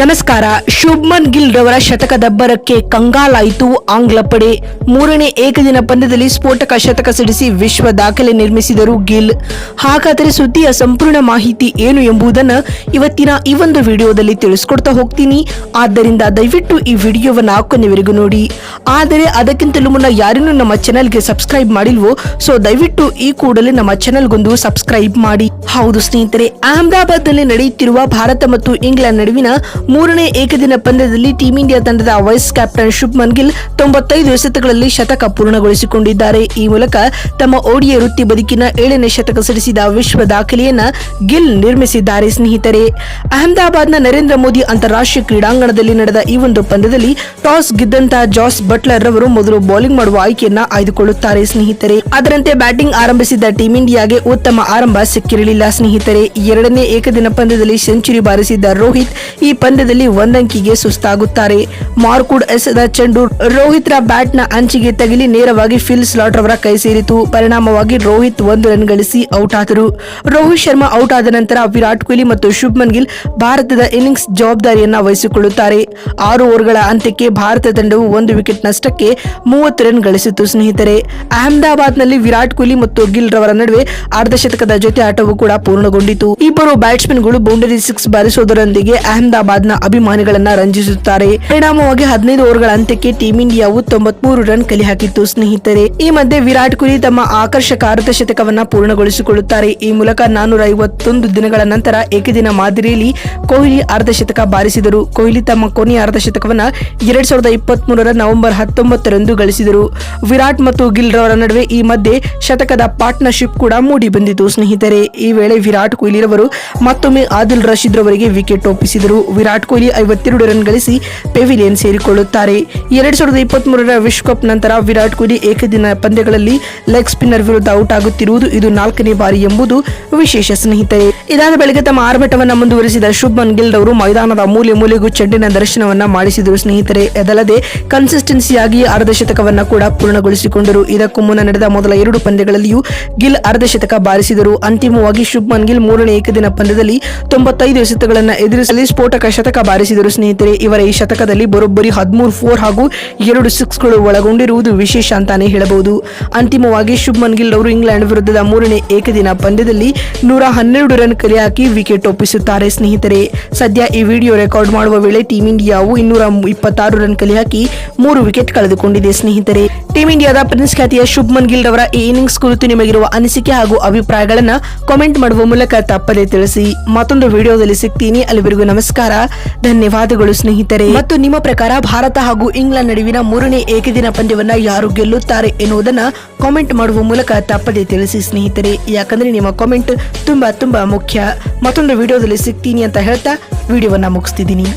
ನಮಸ್ಕಾರ. ಶುಭ್ಮನ್ ಗಿಲ್ ರವರ ಶತಕದಬ್ಬರಕ್ಕೆ ಕಂಗಾಲಾಯಿತು ಆಂಗ್ಲ ಪಡೆ. ಮೂರನೇ ಏಕದಿನ ಪಂದ್ಯದಲ್ಲಿ ಸ್ಫೋಟಕ ಶತಕ ಸಿಡಿಸಿ ವಿಶ್ವ ದಾಖಲೆ ನಿರ್ಮಿಸಿದರು ಗಿಲ್. ಹಾಗಾದರೆ ಸುದ್ದಿಯ ಸಂಪೂರ್ಣ ಮಾಹಿತಿ ಏನು ಎಂಬುದನ್ನು ಇವತ್ತಿನ ಈ ಒಂದು ವಿಡಿಯೋದಲ್ಲಿ ತಿಳಿಸ್ಕೊಡ್ತಾ ಹೋಗ್ತೀನಿ. ಆದ್ದರಿಂದ ದಯವಿಟ್ಟು ಈ ವಿಡಿಯೋವನ್ನು ಕೊನೆವರೆಗೂ ನೋಡಿ. ಆದರೆ ಅದಕ್ಕಿಂತಲೂ ಮುನ್ನ ಯಾರನ್ನೂ ನಮ್ಮ ಚಾನೆಲ್ಗೆ ಸಬ್ಸ್ಕ್ರೈಬ್ ಮಾಡಿಲ್ವೋ, ಸೊ ದಯವಿಟ್ಟು ಈ ಕೂಡಲೇ ನಮ್ಮ ಚಾನೆಲ್ಗೊಂದು ಸಬ್ಸ್ಕ್ರೈಬ್ ಮಾಡಿ. ಹೌದು ಸ್ನೇಹಿತರೆ, ಅಹಮದಾಬಾದ್ನಲ್ಲಿ ನಡೆಯುತ್ತಿರುವ ಭಾರತ ಮತ್ತು ಇಂಗ್ಲೆಂಡ್ ನಡುವಿನ ಮೂರನೇ ಏಕದಿನ ಪಂದ್ಯದಲ್ಲಿ ಟೀಂ ಇಂಡಿಯಾ ತಂಡದ ವೈಸ್ ಕ್ಯಾಪ್ಟನ್ ಶುಭ್ಮನ್ ಗಿಲ್ 95 ಎಸೆತಗಳಲ್ಲಿ ಶತಕ ಪೂರ್ಣಗೊಳಿಸಿಕೊಂಡಿದ್ದಾರೆ. ಈ ಮೂಲಕ ತಮ್ಮ ಓಡಿಐ ವೃತ್ತಿ ಬದುಕಿನ 7ನೇ ಶತಕ ಸಿಡಿಸಿದ ವಿಶ್ವ ದಾಖಲೆಯನ್ನ ಗಿಲ್ ನಿರ್ಮಿಸಿದ್ದಾರೆ. ಸ್ನೇಹಿತರೆ, ಅಹಮದಾಬಾದ್ನ ನರೇಂದ್ರ ಮೋದಿ ಅಂತಾರಾಷ್ಟ್ರೀಯ ಕ್ರೀಡಾಂಗಣದಲ್ಲಿ ನಡೆದ ಈ ಒಂದು ಪಂದ್ಯದಲ್ಲಿ ಟಾಸ್ ಗೆದ್ದಂತಹ ಜಾಸ್ ಬಟ್ಲರ್ ರವರು ಮೊದಲು ಬೌಲಿಂಗ್ ಮಾಡುವ ಆಯ್ಕೆಯನ್ನ ಆಯ್ದುಕೊಳ್ಳುತ್ತಾರೆ. ಸ್ನೇಹಿತರೆ, ಅದರಂತೆ ಬ್ಯಾಟಿಂಗ್ ಆರಂಭಿಸಿದ ಟೀಂ ಇಂಡಿಯಾಗೆ ಉತ್ತಮ ಆರಂಭ ಸಿಕ್ಕಿರಲಿಲ್ಲ. ಸ್ನೇಹಿತರೆ, ಎರಡನೇ ಏಕದಿನ ಪಂದ್ಯದಲ್ಲಿ ಸೆಂಚುರಿ ಬಾರಿಸಿದ್ದ ರೋಹಿತ್ ಈ ಪಂದ್ಯದಲ್ಲಿ ಒಂದಂಕಿಗೆ ಸುಸ್ತಾಗುತ್ತಾರೆ. ಮಾರ್ಕುಡ್ ಎಸೆದ ಚೆಂಡು ರೋಹಿತ್ ರ ಬ್ಯಾಟ್ ನ ಅಂಚಿಗೆ ತಗಿಲಿ ನೇರವಾಗಿ ಫಿಲ್ ಸ್ಲಾಟ್ ರವರ ಕೈ ಸೇರಿತು. ಪರಿಣಾಮವಾಗಿ ರೋಹಿತ್ 1 ರನ್ ಗಳಿಸಿ ಔಟ್ ಆದರು. ರೋಹಿತ್ ಶರ್ಮಾ ಔಟ್ ಆದ ನಂತರ ವಿರಾಟ್ ಕೊಹ್ಲಿ ಮತ್ತು ಶುಭ್ಮನ್ ಗಿಲ್ ಭಾರತದ ಇನ್ನಿಂಗ್ಸ್ ಜವಾಬ್ದಾರಿಯನ್ನ ವಹಿಸಿಕೊಳ್ಳುತ್ತಾರೆ. 6 ಓವರ್ಗಳ ಅಂತ್ಯಕ್ಕೆ ಭಾರತ ತಂಡವು 1 ವಿಕೆಟ್ ನಷ್ಟಕ್ಕೆ 30 ರನ್ ಗಳಿಸಿತು. ಸ್ನೇಹಿತರೆ, ಅಹಮದಾಬಾದ್ ನಲ್ಲಿ ವಿರಾಟ್ ಕೊಹ್ಲಿ ಮತ್ತು ಗಿಲ್ ರವರ ನಡುವೆ ಅರ್ಧಶತಕದ ಜೊತೆ ಆಟವು ಕೂಡ ಪೂರ್ಣಗೊಂಡಿತು. ಇಬ್ಬರು ಬ್ಯಾಟ್ಸ್ಮನ್ಗಳು ಬೌಂಡರಿ 6 ಬಾರಿಸುವುದರೊಂದಿಗೆ ಅಹಮದಾಬಾದ್ ನ ಅಭಿಮಾನಿಗಳನ್ನ ರಂಜಿಸುತ್ತಾರೆ. ಪರಿಣಾಮವಾಗಿ 15 ಓವರ್ಗಳ ಅಂತ್ಯಕ್ಕೆ ಟೀಂ ಇಂಡಿಯಾವು 93 ರನ್ ಕಲೆ ಹಾಕಿತ್ತು. ಸ್ನೇಹಿತರೆ, ಈ ಮಧ್ಯೆ ವಿರಾಟ್ ಕೊಹ್ಲಿ ತಮ್ಮ ಆಕರ್ಷಕ ಅರ್ಧಶತಕವನ್ನ ಪೂರ್ಣಗೊಳಿಸಿಕೊಳ್ಳುತ್ತಾರೆ. ಈ ಮೂಲಕ 451 ದಿನಗಳ ನಂತರ ಏಕದಿನ ಮಾದರಿಯಲ್ಲಿ ಕೊಹ್ಲಿ ಅರ್ಧಶತಕ ಬಾರಿಸಿದರು. ಕೊಹ್ಲಿ ತಮ್ಮ ಕೊನೆಯ ಅರ್ಧಶತಕವನ್ನ 2023 ನವೆಂಬರ್ 19ರಂದು ಗಳಿಸಿದರು. ವಿರಾಟ್ ಮತ್ತು ಗಿಲ್ ರವರ ನಡುವೆ ಈ ಮಧ್ಯೆ ಶತಕದ ಪಾರ್ಟ್ನರ್ಶಿಪ್ ಕೂಡ ಮೂಡಿ ಬಂದಿತು. ಸ್ನೇಹಿತರೆ, ಈ ವೇಳೆ ವಿರಾಟ್ ಕೊಹ್ಲಿ ರವರು ಮತ್ತೊಮ್ಮೆ ಆದಿಲ್ ರಶೀದ್ ರವರಿಗೆ ವಿಕೆಟ್ ಒಪ್ಪಿಸಿದರು. ವಿರಾಟ್ ಕೊಹ್ಲಿ 52 ರನ್ ಗಳಿಸಿ ಪೆವಿಲಿಯನ್ ಸೇರಿಕೊಳ್ಳುತ್ತಾರೆ. 2023 ವಿಶ್ವಕಪ್ ನಂತರ ವಿರಾಟ್ ಕೊಹ್ಲಿ ಏಕದಿನ ಪಂದ್ಯಗಳಲ್ಲಿ ಲೆಗ್ ಸ್ಪಿನ್ನರ್ ವಿರುದ್ಧ ಔಟ್ ಆಗುತ್ತಿರುವುದು ಇದು 4ನೇ ಬಾರಿ ಎಂಬುದು ವಿಶೇಷ. ಸ್ನೇಹಿತರೆ, ಇದಾದ ಬಳಿಕ ತಮ್ಮ ಆರ್ಭಟವನ್ನ ಮುಂದುವರಿಸಿದ ಶುಭ್ಮನ್ ಗಿಲ್ ರವರು ಮೈದಾನದ ಮೂಲೆ ಮೂಲೆಗೂ ಚೆಂಡಿನ ದರ್ಶನವನ್ನ ಮಾಡಿಸಿದರು. ಸ್ನೇಹಿತರೆ, ಅದಲ್ಲದೆ ಕನ್ಸಿಸ್ಟೆನ್ಸಿಯಾಗಿ ಅರ್ಧಶತಕವನ್ನ ಕೂಡ ಪೂರ್ಣಗೊಳಿಸಿಕೊಂಡರು. ಇದಕ್ಕೂ ಮುನ್ನ ನಡೆದ ಮೊದಲ 2 ಪಂದ್ಯಗಳಲ್ಲಿಯೂ ಗಿಲ್ ಅರ್ಧಶತಕ ಬಾರಿಸಿದರು. ಅಂತಿಮವಾಗಿ ಶುಭ್ಮನ್ ಗಿಲ್ 3ನೇ ಏಕದಿನ ಪಂದ್ಯದಲ್ಲಿ 95 ಎಸೆತಗಳನ್ನು ಎದುರಿಸಲಿ ಸ್ಫೋಟಕ ಶತಕ ಬಾರಿಸಿದರು. ಸ್ನೇಹಿತರೆ, ಇವರ ಈ ಶತಕದಲ್ಲಿ ಬರೋಬ್ಬರಿ 13 4 ಹಾಗೂ 2 6ಗಳು ಒಳಗೊಂಡಿರುವುದು ವಿಶೇಷ ಅಂತಾನೆ ಹೇಳಬಹುದು. ಅಂತಿಮವಾಗಿ ಶುಭ್ಮನ್ ಗಿಲ್ ಅವರು ಇಂಗ್ಲೆಂಡ್ ವಿರುದ್ಧದ 3ನೇ ಏಕದಿನ ಪಂದ್ಯದಲ್ಲಿ 112 ರನ್ ಕಲೆ ಹಾಕಿ ವಿಕೆಟ್ ಒಪ್ಪಿಸುತ್ತಾರೆ. ಸ್ನೇಹಿತರೆ, ಸದ್ಯ ಈ ವಿಡಿಯೋ ರೆಕಾರ್ಡ್ ಮಾಡುವ ವೇಳೆ ಟೀಂ ಇಂಡಿಯಾವು 226 ರನ್ ಕಲೆ ಹಾಕಿ 3 ವಿಕೆಟ್ ಕಳೆದುಕೊಂಡಿದೆ. ಸ್ನೇಹಿತರೆ, ಟೀಂ ಇಂಡಿಯಾದ ಪ್ರಿನ್ಸ್ ಖ್ಯಾತಿಯ ಶುಭ್ಮನ್ ಗಿಲ್ ರವರ ಈ ಇನ್ನಿಂಗ್ಸ್ ಕುರಿತು ನಿಮಗಿರುವ ಅನಿಸಿಕೆ ಹಾಗೂ ಅಭಿಪ್ರಾಯಗಳನ್ನ ಕಾಮೆಂಟ್ ಮಾಡುವ ಮೂಲಕ ತಪ್ಪದೇ ತಿಳಿಸಿ. ಮತ್ತೊಂದು ವಿಡಿಯೋದಲ್ಲಿ ಸಿಗ್ತೀನಿ. ಅಲ್ಲಿವರೆಗೂ ನಮಸ್ಕಾರ, ಧನ್ಯವಾದಗಳು ಸ್ನೇಹಿತರೆ. ಮತ್ತು ನಿಮ್ಮ ಪ್ರಕಾರ ಭಾರತ ಹಾಗೂ ಇಂಗ್ಲೆಂಡ್ ನಡುವಿನ 3ನೇ ಏಕದಿನ ಪಂದ್ಯವನ್ನ ಯಾರು ಗೆಲ್ಲುತ್ತಾರೆ ಎನ್ನುವುದನ್ನ ಕಾಮೆಂಟ್ ಮಾಡುವ ಮೂಲಕ ತಪ್ಪದೇ ತಿಳಿಸಿ ಸ್ನೇಹಿತರೆ. ಯಾಕಂದ್ರೆ ನಿಮ್ಮ ಕಾಮೆಂಟ್ ತುಂಬಾ ಮುಖ್ಯ. ಮತ್ತೊಂದು ವಿಡಿಯೋದಲ್ಲಿ ಸಿಗ್ತೀನಿ ಅಂತ ಹೇಳ್ತಾ ವಿಡಿಯೋವನ್ನ ಮುಗಿಸ್ತಿದ್ದೀನಿ.